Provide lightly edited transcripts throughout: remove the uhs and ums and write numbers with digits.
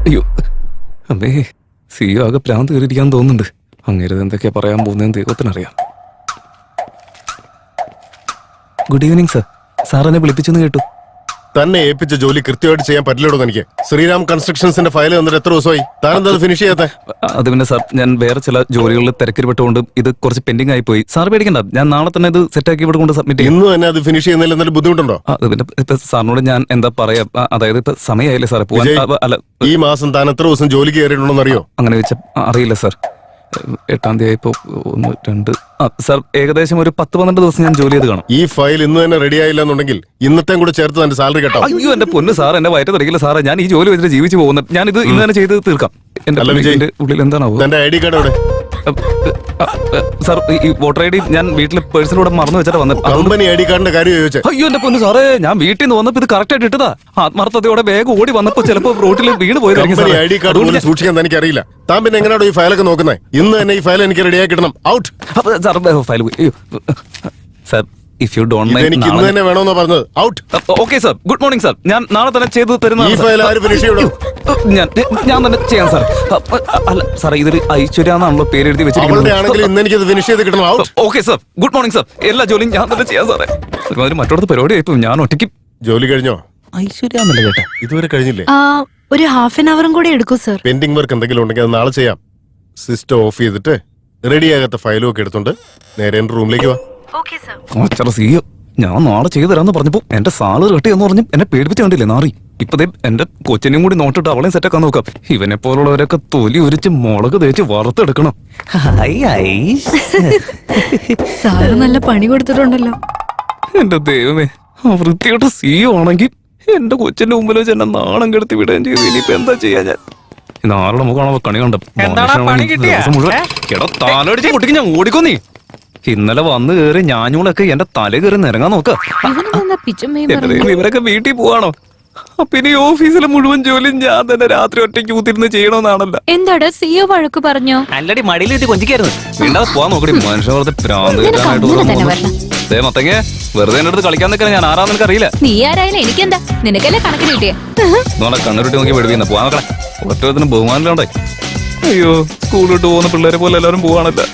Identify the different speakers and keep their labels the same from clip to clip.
Speaker 1: അയ്യോ അമ്മേ, സിയോ ആകെ പ്രാന്ത് കയറിയിരിക്കാൻ തോന്നുന്നുണ്ട്. അങ്ങേരത് എന്തൊക്കെയാ പറയാൻ പോകുന്നതെന്ന് ദൈവത്തിനറിയാം. Good evening sir. സാർ എന്നെ വിളിപ്പിച്ചെന്ന് കേട്ടു.
Speaker 2: തന്നെ ഏൽപ്പിച്ച ജോലി കൃത്യമായിട്ട് ചെയ്യാൻ പറ്റില്ലടോ എനിക്ക്. ശ്രീറാം കൺസ്ട്രക്ഷൻസിന്റെ ഫയൽ വന്നിട്ട് എത്ര ദിവസമായി? താനെന്താ ഫിനിഷ് ചെയ്യാത്ത?
Speaker 1: അത് പിന്നെ സാർ, ഞാൻ വേറെ ചില ജോലികളിൽ തിരക്കിൽപ്പെട്ടുകൊണ്ട് ഇത് കുറച്ച് പെൻഡിങ് ആയി പോയി. സാർ പേടിക്കണ്ട, ഞാൻ നാളെ തന്നെ ഇത് സെറ്റാക്കി ഇവിടെ കൊണ്ട് സബ്മിറ്റ് ചെയ്യും.
Speaker 2: ഇന്ന് തന്നെ അത് ഫിനിഷ് ചെയ്യുന്നതിൽ എന്തെങ്കിലും ബുദ്ധിമുട്ടുണ്ടോ?
Speaker 1: അത് പിന്നെ ഇപ്പൊ സാറിനോട് ഞാൻ എന്താ പറയാ, അതായത് ഇപ്പൊ സമയമായില്ലേ സാറേ പോവാൻ. അല്ല,
Speaker 2: ഈ മാസം താൻ എത്ര ദിവസം ജോലിക്ക് കയറിയിട്ടുണ്ടോ അറിയോ?
Speaker 1: അങ്ങനെ വെച്ചാൽ അറിയില്ല സാർ. 8-ാം തീയതി ആയപ്പോ 1, 2 സാർ ഏകദേശം ഒരു 10-12 ദിവസം ഞാൻ ജോലി ചെയ്ത് കാണും.
Speaker 2: ഈ ഫയൽ ഇന്ന് തന്നെ റെഡി ആയില്ല എന്നുണ്ടെങ്കിൽ ഇന്നത്തെയും കൂടെ ചേർത്ത് തന്റെ സാലറി കേട്ടോ.
Speaker 1: അയ്യോ എന്റെ പൊന്ന് സാർ, എന്നെ വയറ്റ് തെറിക്കില്ല സാറേ. ഞാൻ ഈ ജോലി വെച്ചിട്ട് ജീവിച്ചു പോകുന്നത്. ഞാൻ ഇത് ഇന്ന് തന്നെ ചെയ്ത് തീർക്കാം. എന്റെ ഉള്ളിൽ എന്താണോ
Speaker 2: എന്റെ ID കാർഡ് എവിടെ?
Speaker 1: സാർ, ഈ വോട്ടർ ID ഞാൻ വീട്ടിലെ പേഴ്സണോടെ മറന്നു വെച്ചിട്ട് വന്നത്.
Speaker 2: കമ്പനി ID കാർഡിന്റെ കാര്യം ചോദിച്ചേ?
Speaker 1: അയ്യോ എന്റെ പൊന്ന് സാറേ, ഞാൻ വീട്ടിൽ നിന്ന് വന്നപ്പോ ഇത് കറക്റ്റ് ആയിട്ട് ഇട്ടതാ. ആത്മാർത്ഥതയോടെ വേഗം ഓടി വന്നപ്പോ ചിലപ്പോ റോട്ടിൽ വീണ് പോയതായിരിക്കും.
Speaker 2: കമ്പനി ID കാർഡ് പോലും സൂക്ഷിക്കാൻ എനിക്ക് അറിയില്ല. താൻ പിന്നെ എങ്ങനെയാണോ ഈ ഫയലൊക്കെ നോക്കുന്നത്? ഇന്ന് തന്നെ ഈ ഫയൽ എനിക്ക് റെഡിയാക്കി കിട്ടണം. Out.
Speaker 1: Sir file sir, if you don't mind
Speaker 2: എനിക്ക് ഇന്ന് തന്നെ വേണമെന്നാ പറഞ്ഞത്. Out.
Speaker 1: Okay sir, good morning sir. ഞാൻ നാളെ തന്നെ ചെയ്ത് തരുന്ന.
Speaker 2: ഈ ഫയൽ ആര് ഫിനിഷ് ചെയ്യണം?
Speaker 1: ഞാൻ തന്നെ ചെയ്യാം സാർ. അല്ല സാർ, ഇതൊരു ഐശ്വര്യ എന്നാണല്ലോ പേര് എഴുതി വെച്ചിരിക്കുന്നത്.
Speaker 2: ഇന്ന് എനിക്ക് ഫിനിഷ് ചെയ്ത് കിട്ടണം. Out.
Speaker 1: Okay sir, good morning sir. എല്ലാ ജോലിയും ഞാൻ തന്നെ ചെയ്യാം സാറേ. ഒരുമാതിരി മറ്റോടത്ത് പരിപാടി ആയിപ്പോ ഞാൻ ഒറ്റയ്ക്ക്.
Speaker 2: ജോലി കഴിഞ്ഞോ?
Speaker 1: ഐശ്വര്യ എന്നല്ലേ കേട്ടെ?
Speaker 2: ഇതുവരെ കഴിഞ്ഞില്ലേ?
Speaker 3: ഒരു ഹാഫ് ആൻ അവറും കൂടെ എടുക്കൂ സർ.
Speaker 2: പെൻഡിംഗ് വർക്ക് എന്തെങ്കിലും ഉണ്ടെങ്കിൽ അത് നാളെ ചെയ്യാം. സിസ്റ്റം ഓഫ് ചെയ്തിട്ട് റെഡിയാകാത്ത ഫയലും ഒക്കെ എടുത്തോണ്ട് നേരെ എന്റെ റൂമിലേക്ക് വാ.
Speaker 1: സിയോ, ഞാൻ നാളെ ചെയ്തു തരാന്ന് പറഞ്ഞപ്പോ എന്റെ സാലറി കെട്ടി എന്ന് പറഞ്ഞു എന്നെ പേടിപ്പിച്ച് കണ്ടില്ലേ നാറി. ഇപ്പതേ എന്റെ കൊച്ചിനെയും കൂടി നോട്ടിട്ട് അവളെയും സെറ്റാക്കാൻ നോക്കാം. ഇവനെ പോലുള്ളവരൊക്കെ തൊലി ഉരിച്ച് മുളക് തേച്ച് വറുത്തെടുക്കണം.
Speaker 3: സാറ് നല്ല പണി കൊടുത്തിട്ടുണ്ടല്ലോ.
Speaker 1: എന്റെ ദൈവമേ, ആ വൃത്തിയോട്ട് സിയോ ആണെങ്കിൽ എന്റെ കൊച്ചിന്റെ മുമ്പിൽ വെച്ച് എന്നെ നാണം കെടുത്തി വിടുകയും ചെയ്തു. ഇനിയിപ്പോ എന്താ ചെയ്യാ ഞാൻ? നാളുടെ മുഖമാണോ കണി കണ്ട താലടിച്ച് പൊട്ടിക്ക് ഞാൻ ഓടിക്കോ. നീ ഇന്നലെ വന്നു കയറി ഞാഞ്ഞൂളൊക്കെ എന്റെ തല കയറി നിരങ്ങാൻ നോക്ക. ഇവരൊക്കെ വീട്ടിൽ പോവാണോ? പിന്നെ ഈ ഓഫീസിലെ മുഴുവൻ ജോലിയും ഞാൻ തന്നെ രാത്രി ഒറ്റയ്ക്ക് കൂത്തിരുന്ന് ചെയ്യണമെന്നാണല്ലോ.
Speaker 3: എന്താടാ സിയോ വഴക്ക് പറഞ്ഞോ?
Speaker 1: അല്ലടി മടിയിലിട്ട് കൊഞ്ചിക്കായിരുന്നു. വീണ്ടാതെ പോവാൻ നോക്കടി. മനുഷ്യ വെറുതെ പ്രാന്ത് മത്തങ്ങ വെറുതെ എന്റെ അടുത്ത് കളിക്കാൻ നിൽക്കാൻ ഞാൻ ആരാന്ന് നിനക്ക് അറിയില്ല.
Speaker 3: നീ ആരായാലും എനിക്കെന്താ? നിനക്കല്ലേ കണക്കിന് കിട്ടിയ
Speaker 1: കണ്ണുരുട്ടി നോക്കി വെടിവിന്ന പോവാൻ നോക്കണേ. ഒറ്റത്തിന് ബഹുമാനിലുണ്ടേ. അയ്യോ, സ്കൂളിട്ട് പോകുന്ന പിള്ളേരെ പോലെ എല്ലാവരും പോവാണല്ലോ.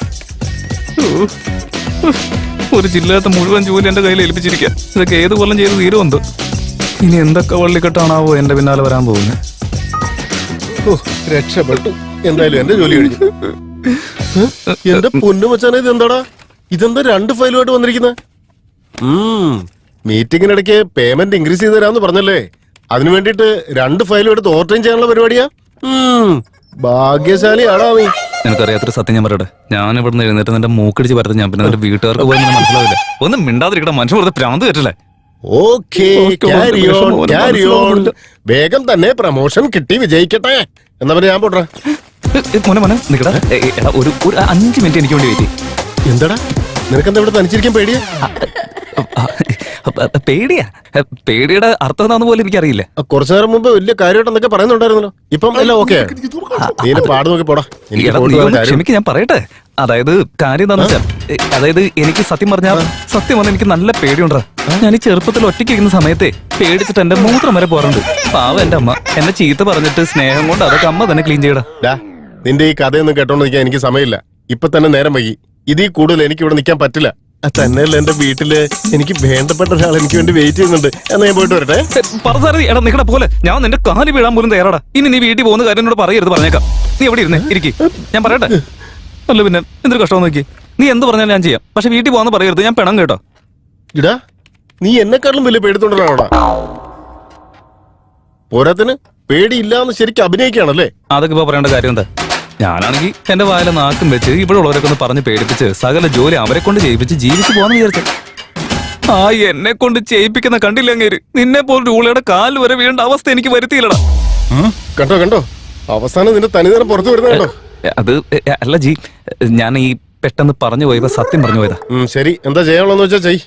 Speaker 1: ഒരു ജില്ലാത്ത മുഴുവൻ ജോലി എന്റെ കയ്യിൽ ഏൽപ്പിച്ചിരിക്കുക. ഇതൊക്കെ ഏത് കൊല്ലം ചെയ്ത് തീരുമെന്തോ. ഇനി എന്തൊക്കെ വള്ളിക്കെട്ടാണാവോ എന്റെ പിന്നാലെ വരാൻ പോകുന്നത്.
Speaker 2: രക്ഷപ്പെട്ടു. എന്തായാലും എന്റെ ജോലി കഴിഞ്ഞു. എന്റെ പൊന്നു മച്ചാനെ, ഇത് എന്താടാ? ഇതെന്താ 2 ഫയലുമായിട്ട് വന്നിരിക്കുന്നത്? മീറ്റിംഗിനിടയ്ക്ക് പേയ്മെന്റ് ഇൻക്രീസ് ചെയ്ത് തരാന്ന് പറഞ്ഞല്ലേ? അതിനു വേണ്ടിട്ട് 2 ഫയലും എടുത്ത് ഓവർടൈം ചെയ്യാനുള്ള പരിപാടിയാ. ഭാഗ്യശാലിയാടാ നീ.
Speaker 1: എനിക്കറിയാത്തൊരു സത്യം ഞാൻ പറയട്ടെ. ഞാൻ ഇവിടുന്ന് എഴുന്നേറ്റ് നിന്റെ മൂക്കടിച്ച് പരത്ത് ഞാൻ പിന്നെ എന്റെ വീട്ടുകാർക്ക് പോയി മനസ്സിലാവില്ല. ഒന്നും മിണ്ടാതിരിക്കട്ടെ. മനുഷ്യൻ വെറുതെ പ്രാന്ത് കേട്ടില്ലേ?
Speaker 2: വേഗം തന്നെ പ്രമോഷൻ കിട്ടി വിജയിക്കട്ടെ. എന്നാ പിന്നെ ഞാൻ പോട്ടെ.
Speaker 1: മോനെ നിക്കടാ, ഒരു 5 മിനിറ്റ് എനിക്ക് വേണ്ടി വെയിറ്റ്.
Speaker 2: എന്താടാ നിനക്കെന്താ ഇവിടെ തനിച്ചിരിക്കാൻ പേടിയാ?
Speaker 1: പേടിയാ? പേടിയുടെ അർത്ഥം എന്താന്ന് പോലും എനിക്കറിയില്ല.
Speaker 2: കുറച്ചു നേരം മുമ്പ് വലിയ കാര്യമായിട്ട് എന്തൊക്കെ പറയുന്നുണ്ടായിരുന്നല്ലോ. ഇപ്പം എല്ലാം ഓക്കെ? നീ പാട് നോക്കി പോടാ.
Speaker 1: ക്ഷമിക്ക്, ഞാൻ പറയട്ടെ. അതായത് കാര്യം എന്താണെന്ന് വെച്ചാൽ, അതായത് എനിക്ക് സത്യം പറഞ്ഞാൽ എനിക്ക് നല്ല പേടിയുണ്ടാ. ഞാൻ ഈ ചെറുപ്പത്തിൽ ഒറ്റയ്ക്ക് ഇരിക്കുന്ന സമയത്തെ പേടിച്ചിട്ട് എന്റെ മൂത്രം വരെ പോറുണ്ട്. പാവം എന്റെ അമ്മ എന്നെ ചീത്ത പറഞ്ഞിട്ട് സ്നേഹം കൊണ്ട് അതൊക്കെ അമ്മ തന്നെ ക്ലീൻ ചെയ്യടാ.
Speaker 2: നിന്റെ ഈ കഥയൊന്നും കേട്ടോണ്ട് നിൽക്കാൻ എനിക്ക് സമയമില്ല. ഇപ്പൊ തന്നെ നേരം വൈകി. ഇതിൽ കൂടുതൽ എനിക്ക് ഇവിടെ നിൽക്കാൻ പറ്റില്ല. തന്നെയല്ല, എന്റെ വീട്ടില് എനിക്ക് വേണ്ടപ്പെട്ട ഒരാൾ എനിക്ക് വേണ്ടി വെയിറ്റ് ചെയ്യുന്നുണ്ട്. എന്നാ ഞാൻ പോയിട്ട് വരട്ടെ.
Speaker 1: എടാ നിക്കട പോലെ ഞാൻ നിന്റെ കാല് വീഴാൻ പോലും തയ്യാറാടാ. ഇനി നീ വീട്ടിൽ പോകുന്ന കാര്യം എന്നോട് പറയരുത്, പറഞ്ഞേക്കാം. നീ എവിടെ ഇരുന്നേ ഇരിക്കി, ഞാൻ പറയട്ടെ. അല്ല പിന്നെ എന്തൊരു കഷ്ടം നോക്കി. നീ എന്ത് പറഞ്ഞാലും ഞാൻ ചെയ്യാം. പക്ഷെ വീട്ടിൽ പോകാന്ന് പറയരുത്, ഞാൻ പെണം കേട്ടോ.
Speaker 2: ഇടാ, നീ എന്നെക്കാളും വലിയ പേടിത്തോണ്ടാണോടാ? പോരാത്തിന് പേടിയില്ലാന്ന് ശരിക്കും അഭിനയിക്കുകയാണല്ലേ?
Speaker 1: അതൊക്കെ ഇപ്പൊ പറയേണ്ട കാര്യം എന്താ? ഞാനാണെങ്കിൽ എന്റെ വായിലെ നാക്കും വെച്ച് ഇവിടെ ഉള്ളവരൊക്കെ ഒന്ന് പറഞ്ഞ് പേടിപ്പിച്ച് സകല ജോലി അവരെ കൊണ്ട് ചെയ്യിപ്പിച്ച് ജീവിച്ചു പോകാന്ന് വിചാരിച്ചു. ആ എന്നെ കൊണ്ട് ചെയ്യിപ്പിക്കുന്ന കണ്ടില്ല അങ്ങേര്. നിന്നെ പോലെ ഊളയുടെ കാല് വരെ വീണ്ട അവസ്ഥ എനിക്ക് വരുത്തിയില്ലടാ.
Speaker 2: കണ്ടോ അവസാനം നിന്റെ തനിതരം പുറത്തു വരുന്ന കേട്ടോ.
Speaker 1: അത് അല്ല ജി, ഞാൻ ഈ പെട്ടെന്ന് പറഞ്ഞു പോയപ്പോ സത്യം പറഞ്ഞു പോയതാ.
Speaker 2: ശരി, എന്താ ചെയ്യാനുള്ളതെന്ന് വെച്ചാ ചെയ്.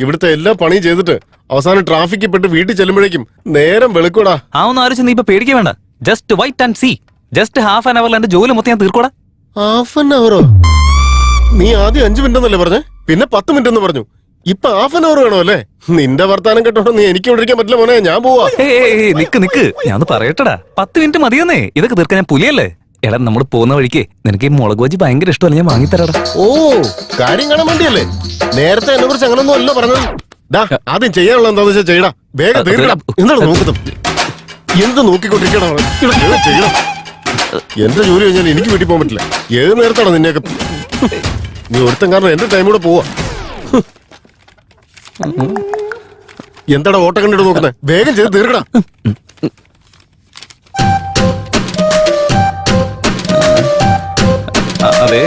Speaker 2: ഇവിടുത്തെ എല്ലാ പണിയും ചെയ്തിട്ട് അവസാനം ട്രാഫിക്കിൽ പെട്ട് വീട്ടിൽ ചെല്ലുമ്പോഴേക്കും നേരം വെളുക്കൂടാ.
Speaker 1: ആ ഒന്ന് ആലോചിച്ച് നീ ഇപ്പൊ പേടിക്കാൻ വേണ്ട. Just wait and see. Just half an അവറിൽ എന്റെ ജോലി മൊത്തം ഞാൻ തീർക്കോടാ.
Speaker 2: Half an അവറോ? നീ ആദ്യം 5 മിനിറ്റ് എന്നല്ലേ പറഞ്ഞേ? പിന്നെ 10 മിനിറ്റ് എന്ന് പറഞ്ഞു. ഇപ്പൊ ഹാഫ് ആൻ അവർ വേണോ അല്ലേ? നിന്റെ വർത്താനം കേട്ടോണ്ട് നീ എനിക്ക് കൊണ്ടിരിക്കാൻ പറ്റില്ല മോനെ, ഞാൻ പോവാ.
Speaker 1: നിക്ക് ഞാൻ ഒന്ന് പറയട്ടടാ. 10 മിനിറ്റ് മതിയെന്നേ, ഇതൊക്കെ തീർക്കാൻ ഞാൻ പുലിയല്ലേ. എടാ നമ്മൾ പോകുന്ന വഴിക്ക് നിനക്ക് ഈ മുളക് ബജി ഭയങ്കര ഇഷ്ടമല്ല, ഞാൻ വാങ്ങിത്തരാടാ.
Speaker 2: ഓ, കാര്യം കാണാൻ വേണ്ടിയല്ലേ? നേരത്തെ എന്നെ കുറിച്ച് അങ്ങനൊന്നും അല്ല പറഞ്ഞത്. ഡാ, ആദ്യം ചെയ്യാനുള്ള എന്താന്ന് വെച്ചാൽ ചെയ്യടാ, വേഗം തീർക്കണം. എന്താണ് നോക്കുന്നത്? എന്ത് നോക്കിക്കൊണ്ടിരിക്കണം? ചെയ്യണം. എന്റെ ജോലി കഴിഞ്ഞാൽ എനിക്ക് വീട്ടിൽ പോകാൻ പറ്റില്ല. ഏത് നേരത്താണോ നിന്നെയൊക്കെ? നീ ഒരുത്തൻ കാരണം എന്റെ ടൈം കൂടെ പോവാ. എന്താടാ ഓട്ടം കണ്ടിട്ട് നോക്കുന്നത്? വേഗം ചെയ്ത് തീർക്കടാ.
Speaker 1: അതെ,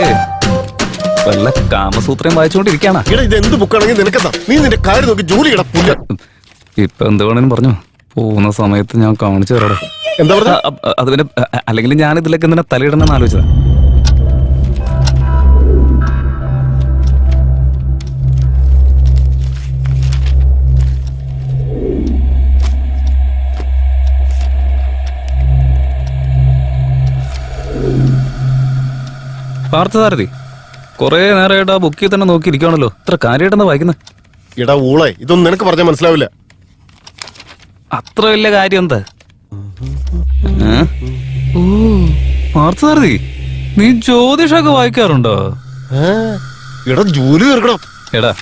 Speaker 1: വല്ല കാമസൂത്രം വായിച്ചുകൊണ്ടിരിക്കാണ്.
Speaker 2: ഇവിടെ ഇത് എന്ത് ബുക്കാണെങ്കിൽ നിനക്കെന്താ? നീ നിന്റെ കാര്യം നോക്കി ജോലി കിടപ്പില്ല.
Speaker 1: ഇപ്പൊ എന്ത് വേണേലും പറഞ്ഞു, പോകുന്ന സമയത്ത് ഞാൻ കാണിച്ചു തരാടാ.
Speaker 2: എന്താ പറഞ്ഞ?
Speaker 1: അത് പിന്നെ അല്ലെങ്കിൽ ഞാൻ ഇതിലേക്ക് എന്തിനാ തലയിടണമെന്ന് ആലോചിച്ചതാ. പാർത്ഥസാരഥി, കൊറേ നേരമായിട്ട് ആ ബുക്കിൽ തന്നെ നോക്കിയിരിക്കുകയാണല്ലോ. ഇത്ര കാര്യമായിട്ടെന്താ വായിക്കുന്നത്?
Speaker 2: എടാ ഊളെ, ഇതൊന്നും നിനക്ക് പറഞ്ഞാൽ മനസ്സിലാവില്ല.
Speaker 1: അത്ര വലിയ കാര്യം എന്താ? ഓ, പാർത്ഥസാരഥി, നീ ജ്യോതിഷമൊക്കെ വായിക്കാറുണ്ടോ?
Speaker 2: എടാ ജോലി തീർക്കണം.
Speaker 1: എടാ,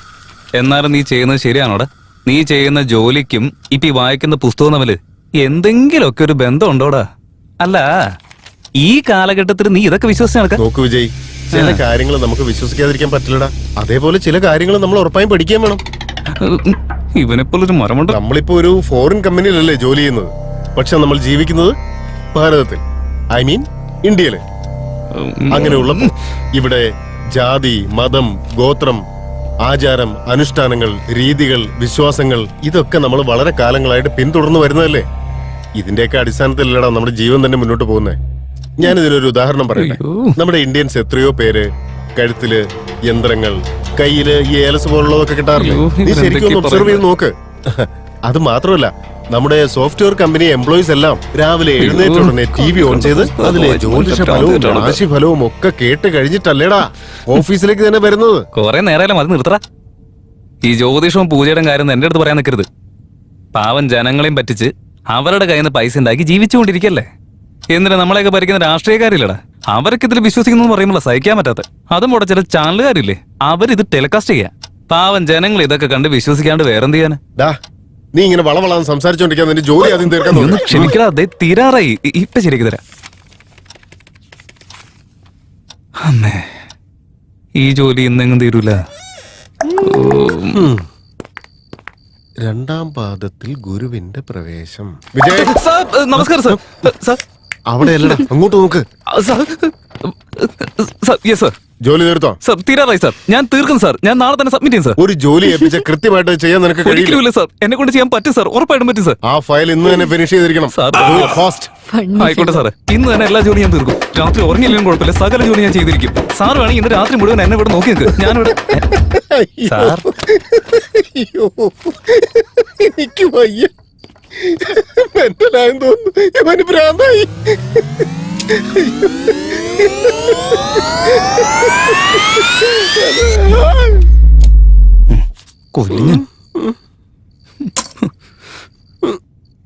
Speaker 1: എന്നാലും നീ ചെയ്യുന്നത് ശരിയാണോടാ? നീ ചെയ്യുന്ന ജോലിക്കും ഇപ്പൊ ഈ വായിക്കുന്ന പുസ്തകം തമ്മില് എന്തെങ്കിലുമൊക്കെ ഒരു ബന്ധം ഉണ്ടോടാ? അല്ല, ഈ കാലഘട്ടത്തിൽ നീ ഇതൊക്കെ വിശ്വസിച്ച് നടക്ക?
Speaker 2: നോക്കൂ വിജയ്, ചില കാര്യങ്ങൾ നമുക്ക് വിശ്വസിക്കാതിരിക്കാൻ പറ്റില്ലടാ. അതേപോലെ ചില കാര്യങ്ങൾ നമ്മൾ ഉറപ്പായും പഠിക്കാൻ വേണം.
Speaker 1: ഇവനെപ്പോലൊരു മരമുണ്ട്.
Speaker 2: നമ്മളിപ്പോ ഒരു ഫോറിൻ കമ്പനിയിലല്ലേ ജോലി ചെയ്യുന്നത്, പക്ഷെ നമ്മൾ ജീവിക്കുന്നത് ഭാരതത്തിൽ, ഐ മീൻ ഇന്ത്യയില്. അങ്ങനെയുള്ള ഇവിടെ ജാതി, മതം, ഗോത്രം, ആചാരം, അനുഷ്ഠാനങ്ങൾ, രീതികൾ, വിശ്വാസങ്ങൾ ഇതൊക്കെ നമ്മൾ വളരെ കാലങ്ങളായിട്ട് പിന്തുടർന്നു വരുന്നതല്ലേ. ഇതിന്റെയൊക്കെ അടിസ്ഥാനത്തിലല്ലടാ നമ്മുടെ ജീവൻ തന്നെ മുന്നോട്ട് പോകുന്നത്. ഞാനിതിനൊരു ഉദാഹരണം പറയട്ടെ. നമ്മുടെ ഇന്ത്യൻസ് എത്രയോ പേര് കഴുത്തില് യന്ത്രങ്ങൾ, കയ്യില് ഈ ഏലസ് പോലുള്ളതൊക്കെ കിട്ടാറില്ലേ? നീ ശരിക്കും ഒന്ന് ഒബ്സർവ് ചെയ്ത് നോക്ക്. അത് മാത്രമല്ല, നമ്മുടെ സോഫ്റ്റ്വെയർ കമ്പനി എംപ്ലോയീസ് എല്ലാം രാവിലെ എഴുന്നേറ്റ ഉടനെ TV ഓൺ ചെയ്ത് അതിലെ ജ്യോതിഷ ഫലവും രാശി ഫലവും ഒക്കെ കേട്ട് കഴിഞ്ഞിട്ടല്ലേടാ ഓഫീസിലേക്ക് തന്നെ വരുന്നത്.
Speaker 1: കൊറേ നേരം അത് നിർത്തറ. ഈ ജ്യോതിഷവും പൂജയുടെ കാര്യം എന്റെ അടുത്ത് പറയാൻ നിൽക്കരുത്. പാവം ജനങ്ങളെയും പറ്റിച്ച് അവരുടെ കയ്യിൽ നിന്ന് പൈസ ഉണ്ടാക്കി ജീവിച്ചുകൊണ്ടിരിക്കല്ലേ. എന്തിനാ നമ്മളെയൊക്കെ ഭരിക്കുന്ന രാഷ്ട്രീയക്കാരില്ലടാ, അവർക്ക് ഇതിൽ വിശ്വസിക്കുന്നു പറയുമ്പോൾ സഹിക്കാൻ പറ്റാത്ത. അതും കൂടെ ചില ചാനലുകാരില്ലേ, അവരിത് ടെലികാസ്റ്റ് ചെയ്യാ. പാവം ജനങ്ങൾ ഇതൊക്കെ കണ്ട് വിശ്വസിക്കാണ്ട് വേറെന്ത് ചെയ്യാന്?
Speaker 2: നീ ഇങ്ങനെ വളവളാന്ന് സംസാരിച്ചോണ്ടിരിക്കാൻ നിന്റെ ജോലി ആദ്യം തീർക്കാൻ
Speaker 1: ഒന്ന് ക്ഷമിക്കടാ, അതേ തീരാറായി. ഇപ്പൊ ശരിയാക്കി തരാം. അമ്മേ, ഈ ജോലി ഇന്നെങ്ങും തീരൂല.
Speaker 2: രണ്ടാം പാദത്തിൽ ഗുരുവിന്റെ പ്രവേശം. വിജയ്,
Speaker 1: നമസ്കാരം സാർ. സാർ
Speaker 2: അവിടെ അല്ലടാ, അങ്ങോട്ട് നോക്ക്. ജോലി തീർത്തോ?
Speaker 1: സാർ തീരാറായി സാർ. ഞാൻ തീർക്കും സാർ. ഞാൻ നാളെ തന്നെ സബ്മിറ്റ് ചെയ്യും സാർ.
Speaker 2: ഒരു ജോലി ഏൽപ്പിച്ച കൃത്യമായിട്ട് ചെയ്യാൻ നിനക്ക് കഴിയില്ല
Speaker 1: സാർ. എന്നെ കൊണ്ട് ചെയ്യാൻ പറ്റും സാർ, ഉറപ്പായിട്ടും പറ്റും സാർ.
Speaker 2: ആ ഫയൽ ഇന്ന് തന്നെ ഫിനിഷ് ചെയ്തിരിക്കണം.
Speaker 1: ആയിക്കോട്ടെ സാറേ, ഇന്ന് തന്നെ എല്ലാ ജോലിയും ഞാൻ തീർക്കും. രാത്രി ഉറങ്ങിയില്ലെങ്കിലും കുഴപ്പമില്ല, സകല ജോലി ഞാൻ ചെയ്തിരിക്കും. സാർ വേണമെങ്കിൽ ഇന്ന് രാത്രി മുഴുവൻ എന്നെ ഇവിടെ നോക്കി നിൽക്ക്. ഞാനിവിടെ സാർ.
Speaker 2: എനിക്ക് വയ്യ, മെന്റലായെന്ന് തോന്നുന്നു. ഇവന് ഭ്രാന്തായി.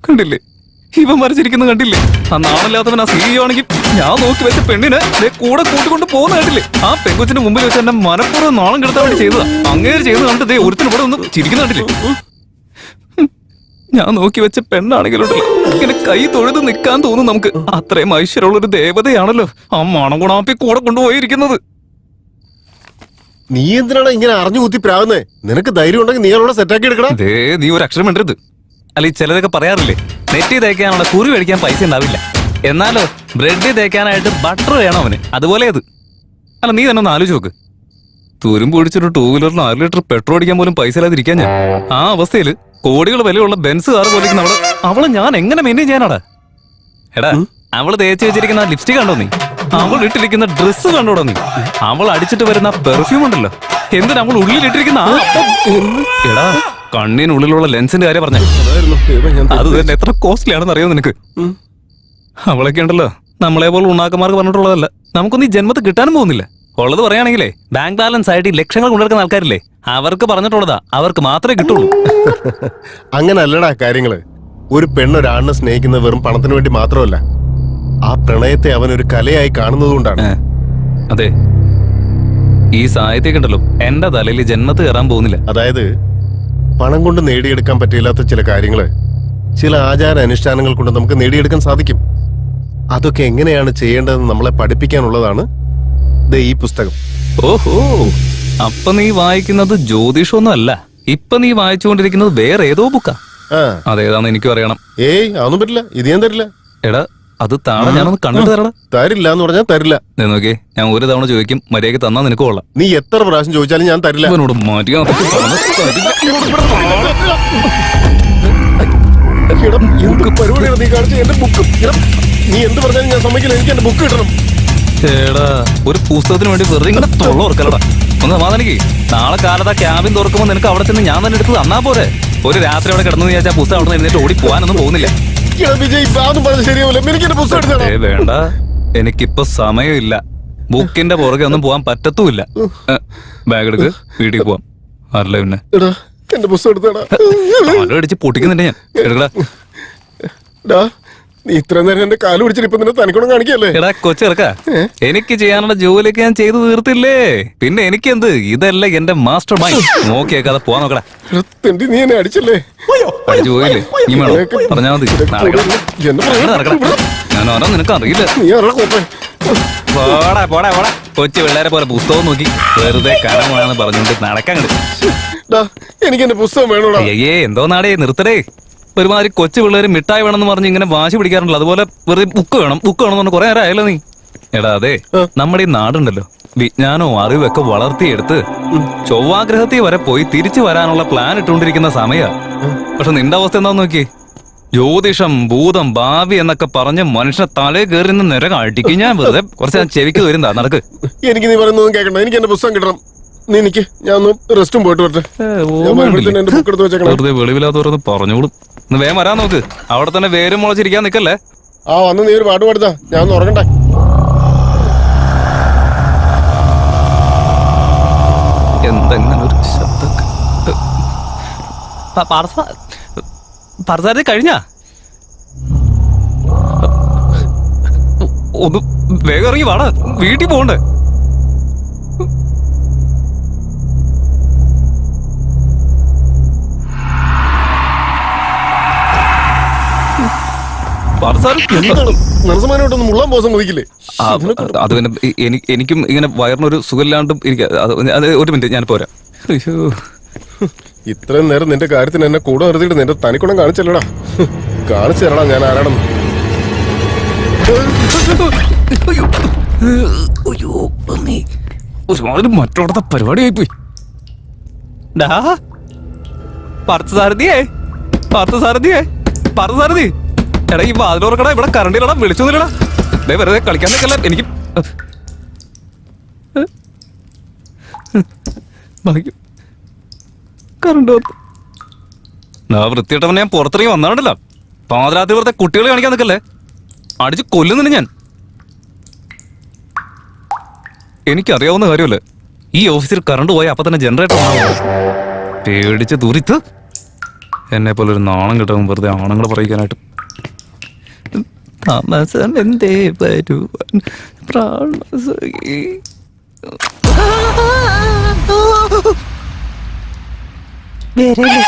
Speaker 1: കണ്ടില്ലേ, ഇവൻ വരച്ചിരിക്കുന്ന കണ്ടില്ലേ? ആ നാണല്ലാത്തവൻ ആ CEO ആണെങ്കിൽ ഞാൻ നോക്കി വെച്ച പെണ്ണിനെ കൂടെ കൂട്ടിക്കൊണ്ട് പോകുന്ന കണ്ടില്ലേ? ആ പെങ്കൊച്ചിന്റെ മുമ്പിൽ വെച്ച് എന്നെ മനപ്പൂർവ്വം നാണം കെടുത്താൻ വേണ്ടി ചെയ്തതാ. അങ്ങേര് ചെയ്ത് കണ്ടിട്ട് ഒരുത്തിന് ഇവിടെ ഒന്ന് ചിരിക്കുന്ന കണ്ടില്ലേ? ഞാൻ നോക്കി വെച്ച പെണ്ണാണെങ്കിലുണ്ടല്ലോ, ഇങ്ങനെ കൈ തൊഴുത് നിൽക്കാൻ തോന്നും നമുക്ക്. അത്രയും ഐശ്വര്യമുള്ളൊരു ദേവതയാണല്ലോ ആ മണഗുണാപ്പി കൂടെ കൊണ്ടുപോയിരിക്കുന്നത്.
Speaker 2: നീ എന്തിനാണ് ഇങ്ങനെ അറിഞ്ഞു കുത്തി പ്രാവുന്നേ? നിനക്ക് ധൈര്യം ഉണ്ടെങ്കിൽ നീ അവളോട് സെറ്റാക്കി എടുക്കണം.
Speaker 1: നീ ഒരു അക്ഷരം വേണ്ടത്. അല്ല, ഈ ചിലരൊക്കെ പറയാറില്ലേ, നെറ്റി തേക്കാനുള്ള കുറി മേടിക്കാൻ പൈസ ഉണ്ടാവില്ല, എന്നാലോ ബ്രെഡ് തേക്കാനായിട്ട് ബട്ടർ വേണം അവന്. അതുപോലെ അത്. അല്ല, നീ തന്നെ ഒന്ന് ആലോചിച്ച് നോക്ക്. തുരുമ്പ് പിടിച്ചൊരു 2 വീലറിന് 6 ലിറ്റർ പെട്രോൾ അടിക്കാൻ പോലും പൈസ ഇല്ലാതിരിക്കാൻ ഞാൻ. ആ അവസ്ഥയിൽ കോടികൾ വിലയുള്ള ബെൻസ് കാർ പോലിരിക്കുന്ന അവളെ ഞാൻ എങ്ങനെ മെയിൻറ്റെയിൻ ചെയ്യാനാടാ? എടാ, അവള് തേച്ച് വെച്ചിരിക്കുന്ന ലിപ്സ്റ്റിക് കണ്ടോ നീ? അവൾ ഇട്ടിരിക്കുന്ന ഡ്രസ്സ് കണ്ടോടോ നീ? അവൾ അടിച്ചിട്ട് വരുന്ന പെർഫ്യൂം ഉണ്ടല്ലോ, എന്തിനാ അവൾ ഉള്ളിലിട്ടിരിക്കുന്ന എടാ, കണ്ണിനുള്ളിലുള്ള ലെൻസിന്റെ കാര്യം പറഞ്ഞ അത് തന്നെ എത്ര കോസ്റ്റ്ലി ആണെന്ന് അറിയാമോ നിനക്ക്? അവളൊക്കെ ഉണ്ടല്ലോ, നമ്മളെ പോലെ ഉണ്ണാക്കന്മാർക്ക് പറഞ്ഞിട്ടുള്ളതല്ല. നമുക്കൊന്നും ഈ ജന്മത്ത് കിട്ടാനും പോകുന്നില്ല. ഉള്ളത് പറയുകയാണെങ്കിലേ, ബാങ്ക് ബാലൻസ് ആയിട്ട് ലക്ഷങ്ങൾ കൊണ്ടെടുക്കുന്ന ആൾക്കാരില്ലേ, അവർക്ക് പറഞ്ഞിട്ടുള്ളതാ, അവർക്ക് മാത്രമേ കിട്ടുള്ളൂ.
Speaker 2: അങ്ങനെ അല്ലടാ കാര്യങ്ങള്. ഒരു പെണ്ണൊരാണിനെ സ്നേഹിക്കുന്നത് വെറും പണത്തിന് വേണ്ടി മാത്രമല്ല, ആ പ്രണയത്തെ അവൻ ഒരു കലയായി കാണുന്നതുകൊണ്ടാണ്.
Speaker 1: അതെ, ഈ സാഹിത്യമൊക്കെ ഉണ്ടല്ലോ എന്റെ തലയിൽ ജന്മത്ത് കയറാൻ പോകുന്നില്ല.
Speaker 2: അതായത് പണം കൊണ്ട് നേടിയെടുക്കാൻ പറ്റില്ലാത്ത ചില കാര്യങ്ങള് ചില ആചാര അനുഷ്ഠാനങ്ങൾ കൊണ്ട് നമുക്ക് നേടിയെടുക്കാൻ സാധിക്കും. അതൊക്കെ എങ്ങനെയാണ് ചെയ്യേണ്ടതെന്ന് നമ്മളെ പഠിപ്പിക്കാനുള്ളതാണ് ദേ ഈ പുസ്തകം.
Speaker 1: ഓഹോ, അപ്പൊ നീ വായിക്കുന്നത് ജ്യോതിഷമൊന്നും അല്ല, ഇപ്പൊ നീ വായിച്ചുകൊണ്ടിരിക്കുന്നത് വേറെ ഏതോ ബുക്കാ.
Speaker 2: ആ
Speaker 1: അതേതാന്ന് എനിക്കും അറിയണം.
Speaker 2: ഏയ് അതൊന്നും പറ്റില്ല, ഇത് ഞാൻ തരില്ല.
Speaker 1: എടാ അത് താഴെ ഞാനൊന്ന് കണ്ടിട്ട് തരടാ.
Speaker 2: തരില്ല എന്ന് പറഞ്ഞാൽ തരില്ല.
Speaker 1: നീ നോക്കിയേ, ഞാൻ ഒരു തവണ ചോദിക്കും, മര്യാദയ്ക്ക് തന്നാ നിനക്ക് കൊള്ളാം.
Speaker 2: നീ എത്ര പ്രാവശ്യം ചോദിച്ചാലും ഞാൻ തരില്ല.
Speaker 1: ഇവനോട് മര്യാദ
Speaker 2: എടാ, എന്ത് പരിപാടിയാണ് നീ കാണിച്ച? എന്റെ ബുക്ക് നീ എന്ത് പറഞ്ഞാലും ഞാൻ സമ്മതിക്കില്ല. എനിക്ക് എന്റെ ബുക്ക് കിട്ടണം.
Speaker 1: ചേടാ, ഒരു പുസ്തകത്തിന് വേണ്ടി വെറുതെ ഇങ്ങനെ തൊള്ള ഓർക്കലടാ. ഒന്ന് സമാധാനിക്ക്. നാളെ കാലത്ത് ആ ക്യാബിൻ തുറക്കുമ്പോ നിനക്ക് അവിടെ ചെന്ന് ഞാൻ തന്നെ എടുത്ത് തന്നാ പോരെ. ഒരു രാത്രി അവിടെ കിടന്നു വിചാരിച്ചാൽ പുസ്തകം അവിടെ നിന്ന് എഴുന്നേറ്റ് ഓടി പോകാനൊന്നും പോകുന്നില്ല.
Speaker 2: എടാ വിജയ്, ഇതൊന്നും പറഞ്ഞ് ശരിയാവില്ല. എനിക്ക് എന്റെ പുസ്തകം എടുത്തണം.
Speaker 1: വേണ്ട, എനിക്കിപ്പോ സമയമില്ല. ബുക്കിന്റെ പുറകെ ഒന്നും പോവാൻ പറ്റത്തുമില്ല. ബാഗ് എടുക്ക്, വീട്ടിൽ പോവാം. ആരല്ലേ പിന്നെ
Speaker 2: എടാ എന്റെ പുസ്തകം എടുത്തടാ.
Speaker 1: അടിച്ച് പൊട്ടിക്കുന്നുണ്ട് ഞാൻ. എടുക്കടാ.
Speaker 2: എടാ നീ ഇത്ര നേരം എന്റെ കാല് പിടിച്ചിട്ട് ഇപ്പൊ നിന്നെ തനിക്കൊന്നും കാണിക്കല്ലേ?
Speaker 1: എടാ കൊച്ചിറക്ക, എനിക്ക് ചെയ്യാനുള്ള ജോലിയൊക്കെ ഞാൻ ചെയ്തു തീർത്തില്ലേ. പിന്നെ എനിക്കെന്ത്? ഇതല്ല എന്റെ മാസ്റ്റർ മൈൻഡ്. നോക്കിയേക്കാതെ പോവാൻ നോക്കടാ.
Speaker 2: എടാ, തെണ്ടി നീ എന്നെ അടിച്ചല്ലേ?
Speaker 1: അടിച്ചു പോയില്ലേ? നീ വേണോ പറഞ്ഞാ മതി. നടക്കടാ. ഞാൻ ഓരോ നിനക്ക് അറിയില്ല.
Speaker 2: നീ ആരാ കോപ്പേ?
Speaker 1: പോടാ പോടാ പോടാ. കൊച്ചു പിള്ളേരെ പോലെ പുസ്തകം നോക്കി വെറുതെ കടമാണെന്ന് പറഞ്ഞുകൊണ്ട് നടക്കാൻ
Speaker 2: എടാ, എനിക്ക് എന്റെ പുസ്തകം വേണോടാ.
Speaker 1: അയ്യേ, എന്തോ നാടേ, നിർത്തടേ. ഒരുമാതിരി കൊച്ചു പിള്ളേര് മിഠായി വേണമെന്ന് പറഞ്ഞ് ഇങ്ങനെ വാശി പിടിക്കാറുണ്ടല്ലോ. അതുപോലെ വെറുതെ ബുക്ക് വേണം ബുക്ക് വേണം എന്ന് പറഞ്ഞ് കുറെ നേരം ആയല്ലോ നീ. എടാ അതെ, നമ്മുടെ ഈ നാടുണ്ടല്ലോ വിജ്ഞാനവും അറിവൊക്കെ വളർത്തിയെടുത്ത് ചൊവ്വാഗ്രഹത്തിൽ വരെ പോയി തിരിച്ചു വരാനുള്ള പ്ലാൻ ഇട്ടുകൊണ്ടിരിക്കുന്ന സമയ. പക്ഷെ നിന്റെ അവസ്ഥ എന്താന്ന് നോക്കി. ജ്യോതിഷം, ഭൂതം, ഭാവി എന്നൊക്കെ പറഞ്ഞ് മനുഷ്യനെ തലേ കയറി നിന്ന് നിര അടിക്കും ഞാൻ. വെറുതെ കുറച്ച് ചെവിക്ക് വരുന്നതാ. നടക്ക്.
Speaker 2: എനിക്ക് നീ പറയുന്നൊന്നും കേൾക്കണ്ട. എനിക്ക് എന്റെ പുസ്തകം കിട്ടണം. നീ എനിക്ക് ഞാൻ ഒന്ന് റെസ്റ്റും പോയിട്ട് വരട്ടെ. എന്റെ ബുക്ക് എടുത്ത് വെച്ചേക്കണം.
Speaker 1: വെറുതെ വെളിവില്ലാത്തവരൊന്ന് പറഞ്ഞോളും. ഒന്ന് വേഗം വരാൻ നോക്ക്. അവിടെ തന്നെ വേരും മുളച്ചിരിക്കാൻ നിക്കല്ലേ.
Speaker 2: ആ വന്ന് നീ ഒരു പാട്ട് പാടുത്താ, ഞാൻ ഒന്ന് ഉറങ്ങട്ടെ.
Speaker 1: എന്തെങ്ങനെ ഒരു ശബ്ദം പറസാരതി കഴിഞ്ഞ ഒന്ന് വേഗം ഇറങ്ങി വാടാ, വീട്ടിൽ പോണ്ടേ.
Speaker 2: മനസ്സമാനോട്ടൊന്നും മുള്ളാൻ പോകാൻ സമ്മതിക്കില്ലേ?
Speaker 1: അത് പിന്നെ എനിക്കും ഇങ്ങനെ വയറിനൊരു സുഖമില്ലാണ്ടും അത് ഒരു മിനിറ്റ് ഞാൻ പോരാ. അയ്യോ,
Speaker 2: ഇത്രയും നേരം നിന്റെ കാര്യത്തിന് എന്നെ കൂടെ നിർത്തിയിട്ട് നിന്റെ തനിക്കുണം കാണിച്ചല്ലടാ. കാണിച്ചു തരടാ ഞാൻ ആരാണെന്ന്.
Speaker 1: ഒരുമാതിരി മറ്റോടത്തെ പരിപാടിയായി പോയി. പാർത്ഥസാരഥിയേ, പാർത്ഥസാരഥിയേ, പാർത്ഥസാരഥി. എടാ ഈ വാതിലോർക്കടാ, ഇവിടെ കറണ്ടില്ലടാ, വിളിച്ചൊന്നുമില്ലടാ. ദേ വെറുതെ കളിക്കാൻ നിൽക്കല്ല. എനിക്ക് ഭാഗ്യം കറണ്ട് വൃത്തിയിട്ടവനെ ഞാൻ പുറത്തിറങ്ങി വന്നാണ്ടല്ലോ. പാതിരാത്രി വെറുതെ കുട്ടികളെ കാണിക്കാൻ നിൽക്കല്ലേ. അടിച്ച് കൊല്ലുന്നുണ്ട് ഞാൻ. എനിക്കറിയാവുന്ന കാര്യമല്ലേ, ഈ ഓഫീസിൽ കറണ്ട് പോയ അപ്പൊ തന്നെ ജനറേറ്റർ പേടിച്ച് തുറിത്ത് എന്നെ പോലെ ഒരു നാണം കിട്ടും വെറുതെ ആണുങ്ങളെ പറയിക്കാനായിട്ട്. താമസം എന്തേ വരുവാൻ പ്രാണസഖി. വരല്ലേ